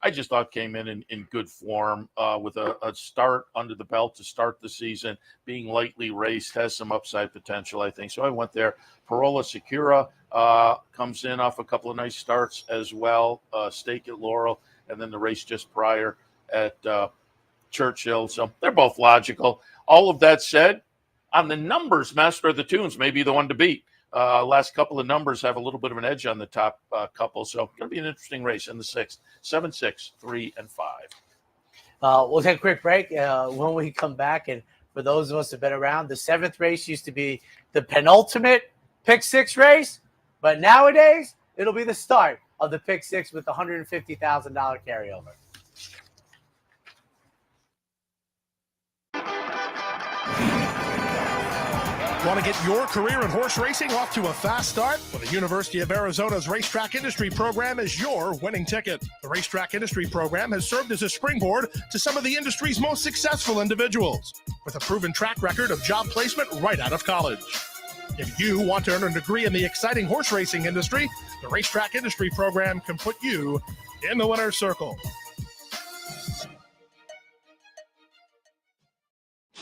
I just thought came in good form with a start under the belt to start the season, being lightly raced, has some upside potential, I think. So I went there. Parola Secura comes in off a couple of nice starts as well. Stake at Laurel, and then the race just prior at Churchill. So they're both logical. All of that said, on the numbers, Master of the Tunes may be the one to beat. Last couple of numbers have a little bit of an edge on the top couple, so going to be an interesting race in the 6th. 7, 6, 3, and 5. We'll take a quick break. When we come back, and for those of us who've been around, the 7th race used to be the penultimate Pick 6 race, but nowadays it'll be the start of the Pick 6 with the $150,000 carryover. Want to get your career in horse racing off to a fast start? Well, the University of Arizona's Racetrack Industry Program is your winning ticket. The Racetrack Industry Program has served as a springboard to some of the industry's most successful individuals, with a proven track record of job placement right out of college. If you want to earn a degree in the exciting horse racing industry, the Racetrack Industry Program can put you in the winner's circle.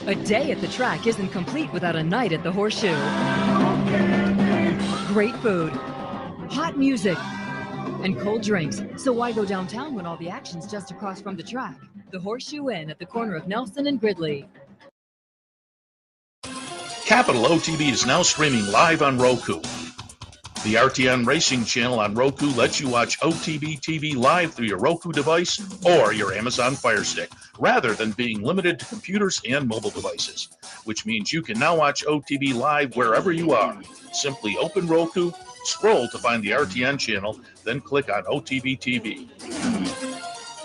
A day at the track isn't complete without a night at the Horseshoe. Great food, hot music, and cold drinks. So why go downtown when all the action's just across from the track? The Horseshoe Inn at the corner of Nelson and Gridley. Capital OTB is now streaming live on Roku. The RTN Racing channel on Roku lets you watch OTB TV live through your Roku device or your Amazon Fire Stick, rather than being limited to computers and mobile devices, which means you can now watch OTB live wherever you are. Simply open Roku, scroll to find the RTN channel, then click on OTB TV.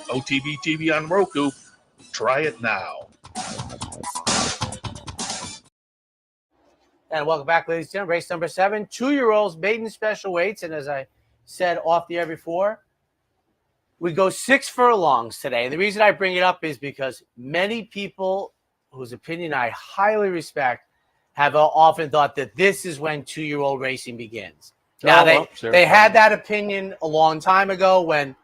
OTB TV on Roku. Try it now. And welcome back, ladies and gentlemen. Race number 7, 2-year-olds, maiden special weights. And as I said off the air before, we go 6 furlongs today. And the reason I bring it up is because many people whose opinion I highly respect have often thought that this is when 2-year-old racing begins. Now, they had that opinion a long time ago when,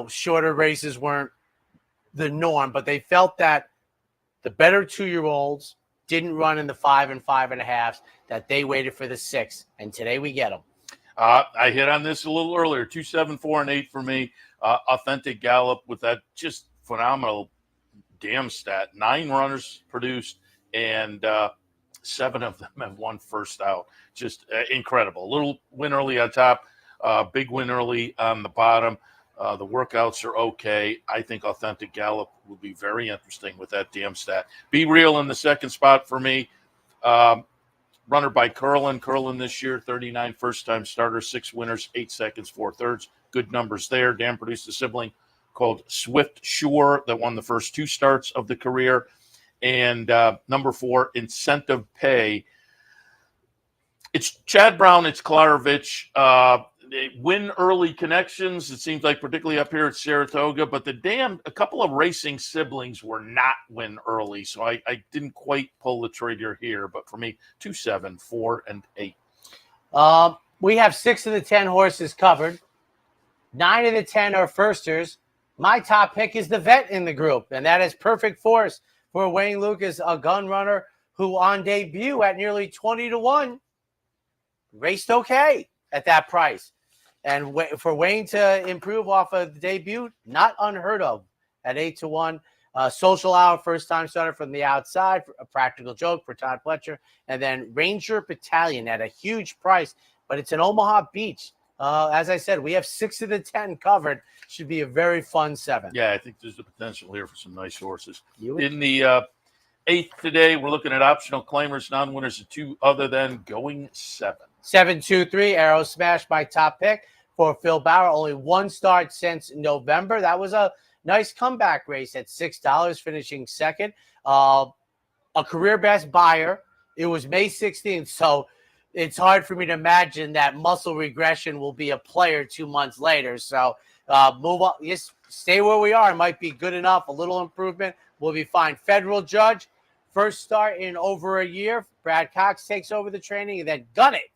shorter races weren't the norm, but they felt that the better 2-year-olds didn't run in the 5 and 5.5s, that they waited for the 6, and today we get them. I hit on this a little earlier. 2, 7, 4, and 8 for me. Authentic Gallop with that just phenomenal damn stat. 9 runners produced, and 7 of them have won first out. Just incredible. Little win early on top, big win early on the bottom. The workouts are okay. I think Authentic Gallop will be very interesting with that damn stat. Be Real in the second spot for me. Runner by Curlin. Curlin this year, 39 first-time starter, 6 winners, 8 seconds, 4 thirds. Good numbers there. Dan produced a sibling called Swift Shore that won the first 2 starts of the career. And number 4, Incentive Pay. It's Chad Brown. It's Klarovich. Win early connections, it seems like, particularly up here at Saratoga, but a couple of racing siblings were not win early, so I didn't quite pull the trigger here. But for me, 2, 7, 4, and 8. We have 6 of the 10 horses covered. 9 of the 10 are firsters. My top pick is the vet in the group, and that is Perfect Force for Wayne Lucas, a gun runner who on debut at nearly 20-1 raced okay at that price. And for Wayne to improve off of the debut, not unheard of at 8-1. Social Hour, first-time starter from the outside, a practical joke for Todd Pletcher. And then Ranger Battalion at a huge price, but it's in Omaha Beach. As I said, we have 6 of the 10 covered. Should be a very fun 7. Yeah, I think there's the potential here for some nice horses. In the 8th today, we're looking at optional claimers, non-winners of 2 other than going 7. 7-2-3, Arrow Smash, my top pick for Phil Bauer. Only 1 start since November. That was a nice comeback race at $6, finishing second. A career best buyer. It was May 16th, so it's hard for me to imagine that muscle regression will be a player 2 months later. So move on. Just stay where we are. It might be good enough. A little improvement. We'll be fine. Federal Judge, first start in over a year. Brad Cox takes over the training and then gun it.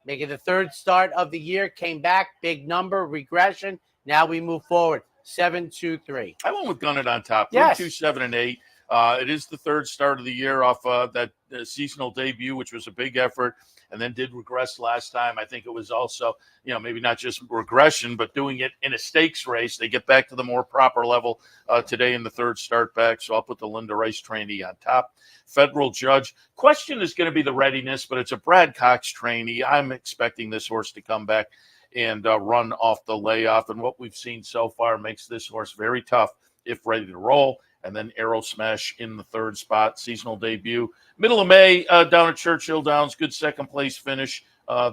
Making the 3rd start of the year, came back, big number, regression. Now we move forward. 7-2-3. I went with Gun It on top. Yes. 2, 7, and 8. It is the 3rd start of the year off that seasonal debut, which was a big effort, and then did regress last time. I think it was also, maybe not just regression, but doing it in a stakes race. They get back to the more proper level today in the 3rd start back. So I'll put the Linda Rice trainee on top. Federal Judge. Question is going to be the readiness, but it's a Brad Cox trainee. I'm expecting this horse to come back and run off the layoff. And what we've seen so far makes this horse very tough if ready to roll. And then Arrow Smash in the 3rd spot, seasonal debut. Middle of May down at Churchill Downs, good second-place finish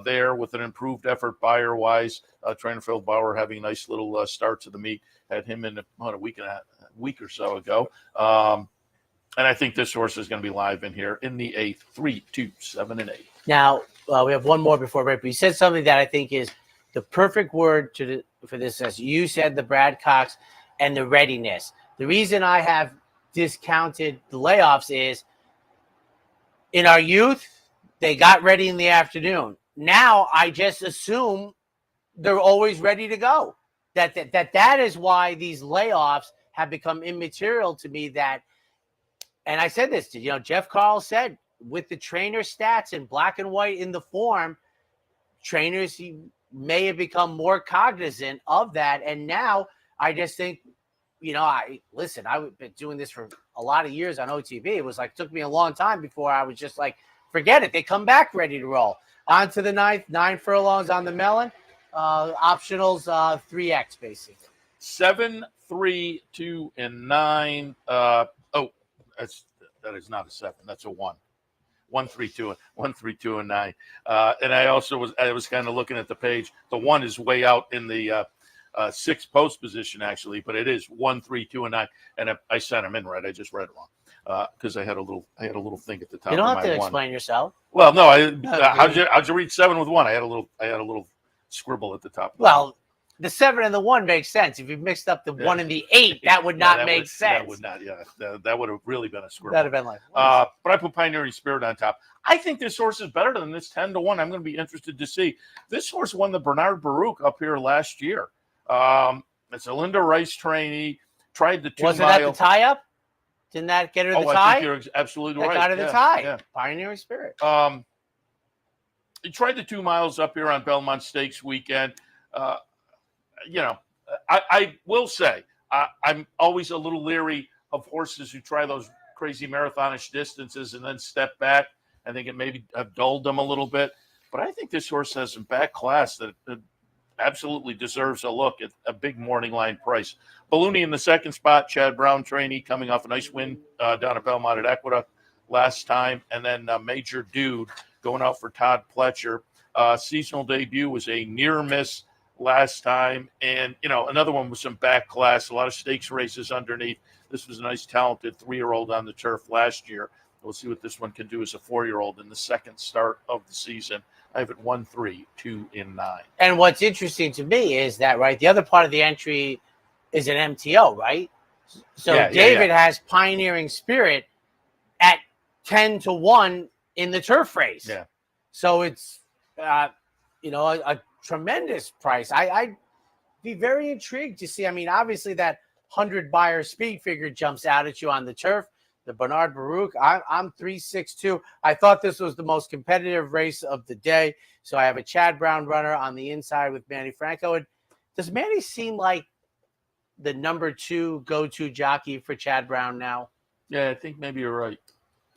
there with an improved effort buyer-wise. Trainer Phil Bauer having a nice little start to the meet. Had him in a week or so ago. And I think this horse is going to be live in here in the 8th, 3, 2, 7, and 8. Now, we have one more before break, but you said something that I think is the perfect word for this. As you said, the Brad Cox and the readiness. The reason I have discounted the layoffs is in our youth, they got ready in the afternoon. Now I just assume they're always ready to go. That is why these layoffs have become immaterial to me. And I said this to, Jeff Carl said, with the trainer stats in black and white in the form, trainers may have become more cognizant of that. And now I just think, I've been doing this for a lot of years on OTB. It was like, took me a long time before I was just like, forget it. They come back ready to roll. On to the 9th, 9 furlongs on the melon. Optionals, 3X basically. 7, 3, 2, and 9. That is not a 7. That's a 1. 1, 3, 2, 1, 3, 2, and 9. And I was kind of looking at the page. The 1 is way out in the 6th post position, actually, but it is 1, 3, 2, and 9. And I sent them in right. I just read it wrong because I had a little thing at the top. You don't of have my to 1. explain yourself. Well, no. How'd you read 7 with 1? I had a little scribble at the top. Well, the 7 and the 1 makes sense. If you mixed up the 1 and the 8, that would not make sense. That would not. Yeah, that would have really been a scribble. That'd have been like. But I put Pioneering Spirit on top. I think this horse is better than this 10-1. I'm going to be interested to see. This horse won the Bernard Baruch up here last year. It's a Linda Rice trainee. Tried the 2 Was it at the tie-up? Didn't that get her the tie? I think you're absolutely right. Got her the tie. Yeah. Pioneering Spirit. He tried the 2 miles up here on Belmont Stakes weekend. I will say I'm always a little leery of horses who try those crazy marathonish distances and then step back. I think it maybe have dulled them a little bit. But I think this horse has some back class that absolutely deserves a look at a big morning line price. Ballooney in the 2nd spot, Chad Brown trainee coming off a nice win down at Belmont at Equita last time. And then Major Dude going out for Todd Pletcher. Seasonal debut was a near miss last time. And, another one with some back class, a lot of stakes races underneath. This was a nice, talented 3-year-old on the turf last year. We'll see what this one can do as a 4-year-old in the 2nd start of the season. I have it 1, 3, 2, and 9. And what's interesting to me is that, right, the other part of the entry is an MTO, right? So David has Pioneering Spirit at 10-1 in the turf race. Yeah. So it's, a tremendous price. I'd be very intrigued to see. I mean, obviously that 100 buyer speed figure jumps out at you on the turf. The Bernard Baruch, I'm 3-6-2. I thought this was the most competitive race of the day. So I have a Chad Brown runner on the inside with Manny Franco. And does Manny seem like the number 2 go-to jockey for Chad Brown now? Yeah, I think maybe you're right.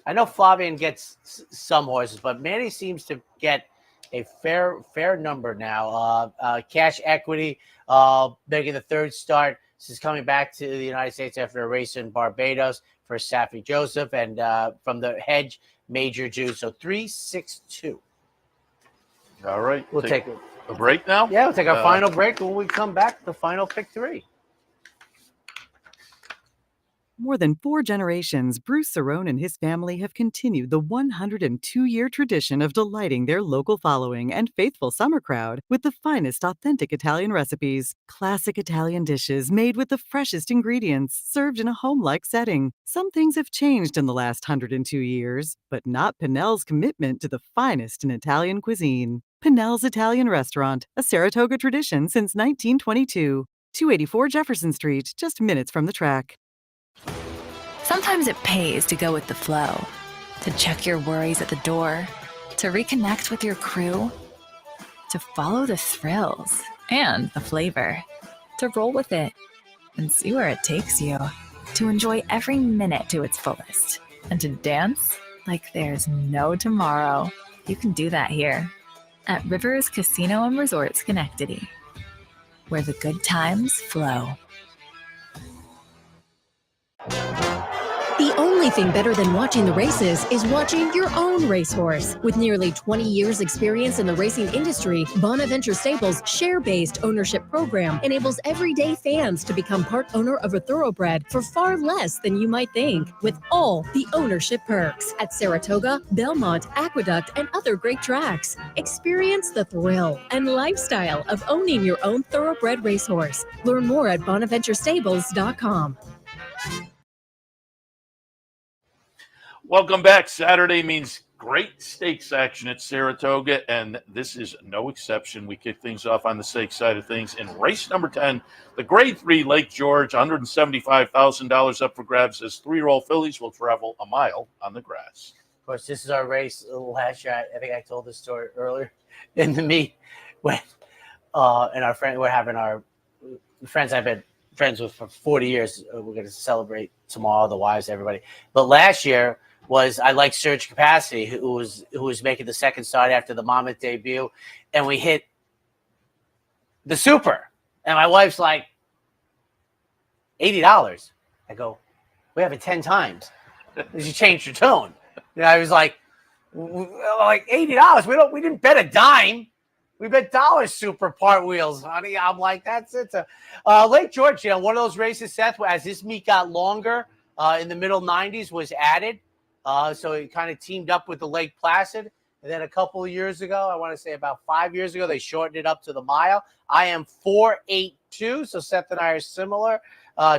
I know Flavian gets some horses, but Manny seems to get a fair number now. Cash Equity making the 3rd start. This is coming back to the United States after a race in Barbados for Safi Joseph, and from the hedge, Major Jude. So 3-6-2. All right. We'll take a break now? Yeah, we'll take our final break. When we come back, the final pick 3. More than 4 generations, Bruce Cerrone and his family have continued the 102-year tradition of delighting their local following and faithful summer crowd with the finest authentic Italian recipes. Classic Italian dishes made with the freshest ingredients, served in a home-like setting. Some things have changed in the last 102 years, but not Pinnell's commitment to the finest in Italian cuisine. Pinnell's Italian Restaurant, a Saratoga tradition since 1922. 284 Jefferson Street, just minutes from the track. Sometimes it pays to go with the flow, to check your worries at the door, to reconnect with your crew, to follow the thrills and the flavor, to roll with it and see where it takes you, to enjoy every minute to its fullest, and to dance like there's no tomorrow. You can do that here at Rivers Casino and Resort Schenectady, where the good times flow. The only thing better than watching the races is watching your own racehorse. With nearly 20 years experience in the racing industry, Bonaventure Stables' share-based ownership program enables everyday fans to become part owner of a thoroughbred for far less than you might think, with all the ownership perks at Saratoga, Belmont, Aqueduct, and other great tracks. Experience the thrill and lifestyle of owning your own thoroughbred racehorse. Learn more at bonaventurestables.com. Welcome back. Saturday means great stakes action at Saratoga, and this is no exception. We kick things off on the stakes side of things in race number 10, the Grade 3 Lake George, $175,000 up for grabs as 3-year-old fillies will travel a mile on the grass. Of course, this is our race last year. I think I told this story earlier in the meet when and our friend, we're having our friends I've been friends with for 40 years. We're going to celebrate tomorrow, the wives, everybody. But last year was I like Surge Capacity, who was making the second start after the Monmouth debut, and we hit the Super, and my wife's like, $80. I go, we have it 10 times. She changed her tone. I was like $80. We didn't bet a dime. We bet $1 Super part wheels, honey. I'm like, that's it. Lake George, one of those races, Seth, as this meet got longer in the middle 90s, was added. So it kind of teamed up with the Lake Placid. And then a couple of years ago, I want to say about 5 years ago, they shortened it up to the mile. I am 4.82, so Seth and I are similar.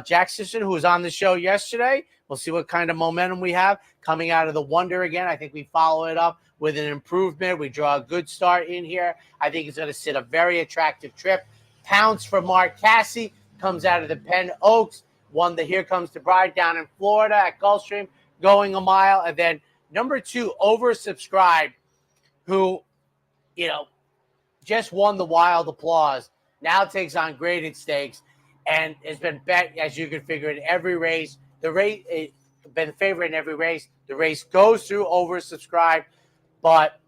Jack Sisson, who was on the show yesterday, we'll see what kind of momentum we have coming out of the Wonder again. I think we follow it up with an improvement. We draw a good start in here. I think it's going to sit a very attractive trip. Pounce for Mark Cassie comes out of the Penn Oaks. Won the Here Comes the Bride down in Florida at Gulfstream, going a mile. And then number 2, Oversubscribed, who, just won the Wild Applause, now takes on Graded Stakes, and has been bet, as you can figure, in every race. The race been favorite in every race. The race goes through Oversubscribed, but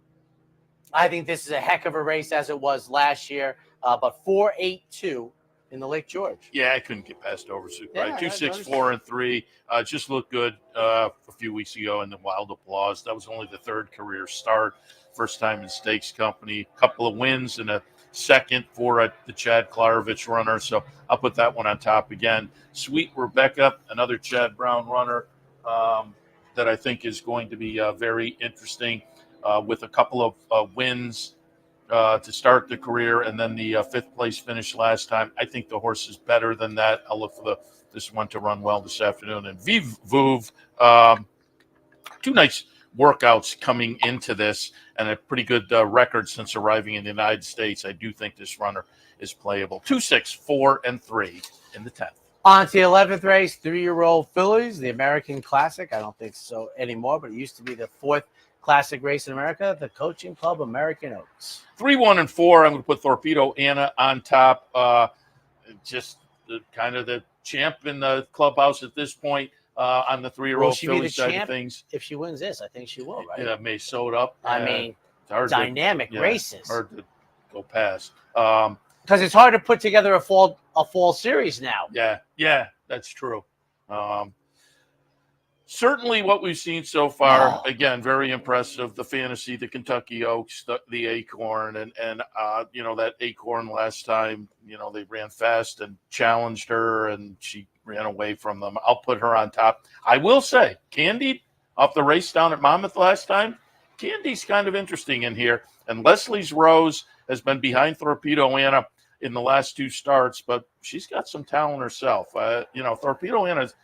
I think this is a heck of a race as it was last year. But 4.82 in the Lake George. Yeah, I couldn't get past Oversubscribed. Yeah, 2, 6, 4, and 3. Just looked good a few weeks ago in the Wild Applause. That was only the 3rd career start. First time in Stakes Company. Couple of wins and a second for the Chad Klarovich runner. So I'll put that one on top again. Sweet Rebecca, another Chad Brown runner that I think is going to be very interesting with a couple of wins to start the career, and then the 5th place finish last time. I think the horse is better than that. I'll look for this one to run well this afternoon. And Vive Vouv, 2 nice workouts coming into this, and a pretty good record since arriving in the United States. I do think this runner is playable. 2, 6, 4, and 3 in the 10th. On to the 11th race, 3-year-old fillies, the American Classic. I don't think so anymore, but it used to be the 4th classic race in America, the Coaching Club American Oaks. 3, 1, and 4. I'm going to put Torpedo Anna on top. Just kind of the champ in the clubhouse at this point on the 3-year-old filly side of things. If she wins this, I think she will, right? Yeah, may sew it up. I mean, dynamic races. Hard to go past. Because it's hard to put together a fall series now. Yeah, that's true. Certainly what we've seen so far, again, very impressive. The Fantasy, the Kentucky Oaks, the Acorn, and that Acorn last time, they ran fast and challenged her, and she ran away from them. I'll put her on top. I will say, Candy, off the race down at Monmouth last time, Candy's kind of interesting in here. And Leslie's Rose has been behind Torpedo Anna in the last 2 starts, but she's got some talent herself. Torpedo Anna's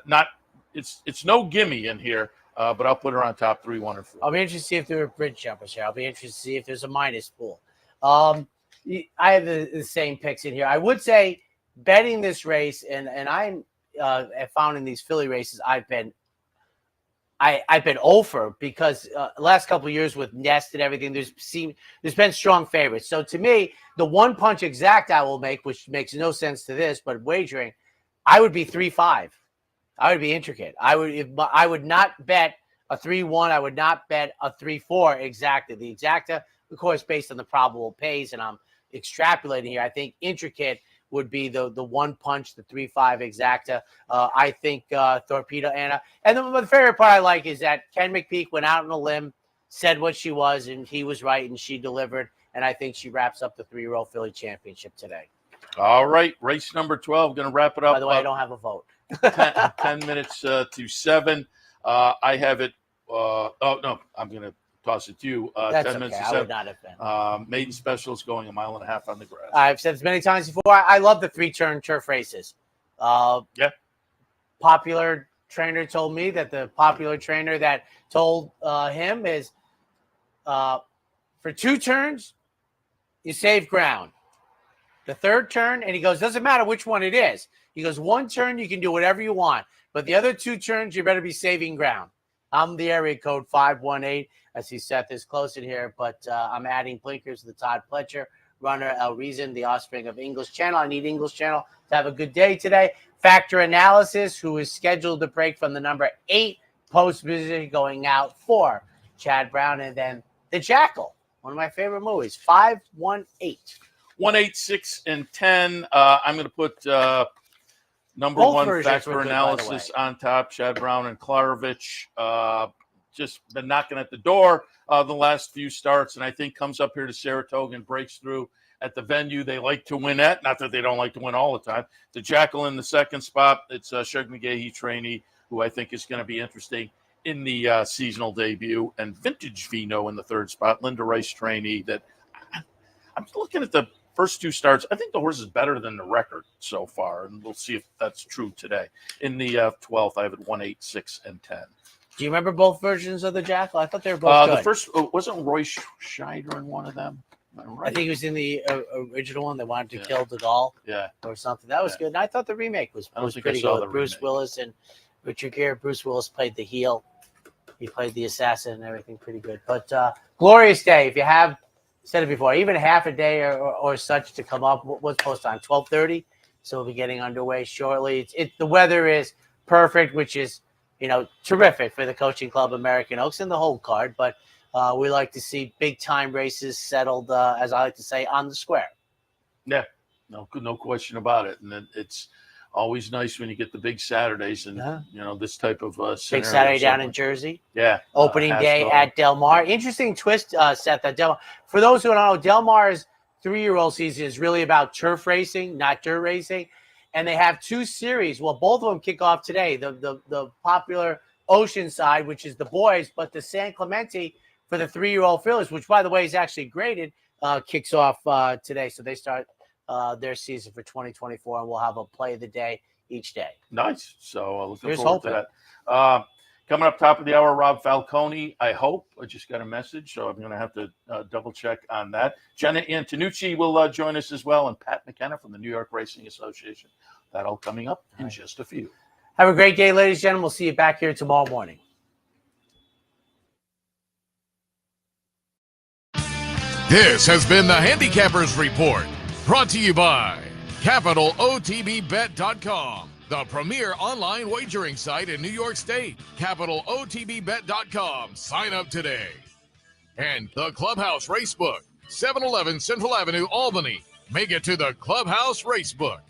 not. It's no gimme in here, but I'll put her on top 3, 1, or 4. I'll be interested to see if there are bridge jumpers here. I'll be interested to see if there's a minus pool. I have the same picks in here. I would say betting this race, and I'm found in these filly races, I've been over because last couple of years with Nest and everything, there's been strong favorites. So to me, the one punch exact I will make, which makes no sense to this, but wagering, I would be 3-5. I would be intricate. I would not bet a 3-1. I would not bet a 3-4 exacta. The exacta, of course, based on the probable pays, and I'm extrapolating here. I think intricate would be the one punch, the 3-5 exacta. I think Torpedo Anna. And the favorite part I like is that Ken McPeak went out on a limb, said what she was, and he was right, and she delivered. And I think she wraps up the 3-year-old filly championship today. All right, race number 12. Going to wrap it up. By the way, I don't have a vote. 10 minutes to 7. I have it. No, I'm going to toss it to you. That's 10 okay. minutes to I 7. would not have been. Maiden Specials going 1.5 miles on the grass. I've said this many times before. I love the 3-turn turf races. Yeah. Popular trainer told me that the popular trainer that told him is for 2 turns, you save ground. The 3rd turn, and he goes, doesn't matter which one it is. He goes, 1 turn, you can do whatever you want. But the other 2 turns, you better be saving ground. I'm the area code 518. I see Seth is close in here, but I'm adding blinkers to the Todd Pletcher, runner El Reason, the offspring of English Channel. I need English Channel to have a good day today. Factor Analysis, who is scheduled to break from the number 8 post visit, going out for Chad Brown. And then The Jackal, one of my favorite movies, 518. 1, 8, 6, and 10. I'm going to put number Both 1 Factor good, Analysis on top. Chad Brown and Klarovich just been knocking at the door the last few starts, and I think comes up here to Saratoga and breaks through at the venue they like to win at. Not that they don't like to win all the time. The Jackal in the 2nd spot. It's Shug McGahee trainee, who I think is going to be interesting in the seasonal debut, and Vintage Vino in the 3rd spot. Linda Rice trainee. That I'm looking at the first 2 starts. I think the horse is better than the record so far, and we'll see if that's true today. In the 12th, I have it 1, 8, 6, and 10. Do you remember both versions of the Jackal? I thought they were both good. The first wasn't Roy Scheider in one of them. Right? I think he was in the original one. They wanted to kill De Gaulle, or something. That was good. And I thought the remake was pretty good. With Bruce Willis and Richard Gere. Bruce Willis played the heel. He played the assassin and everything. Pretty good. But glorious day. If you have said it before, even half a day or such to come up. What's post time? 12:30. So we'll be getting underway shortly. The weather is perfect, which is terrific for the Coaching Club American Oaks and the whole card. But we like to see big time races settled, as I like to say, on the square. Yeah, no question about it. And it's always nice when you get the big Saturdays and this type of big Saturday down in Jersey. Yeah, opening day at Del Mar. Interesting twist, Seth. At Del Mar. For those who don't know, Del Mar's 3-year-old season is really about turf racing, not dirt racing. And they have 2 series. Well, both of them kick off today. The popular Oceanside, which is the boys, but the San Clemente for the 3-year-old fillies, which, by the way, is actually graded, kicks off today. So they start their season for 2024, and we'll have a play of the day each day. Nice. So looking forward to that. Coming up top of the hour, Rob Falcone, I hope. I just got a message, so I'm going to have to double check on that. Jenna Antonucci will join us as well, and Pat McKenna from the New York Racing Association. That all coming up in just a few. Have a great day, ladies and gentlemen. We'll see you back here tomorrow morning. This has been the Handicappers Report, brought to you by CapitalOTBBet.com, the premier online wagering site in New York State. CapitalOTBBet.com. Sign up today. And the Clubhouse Racebook, 711 Central Avenue, Albany. Make it to the Clubhouse Racebook.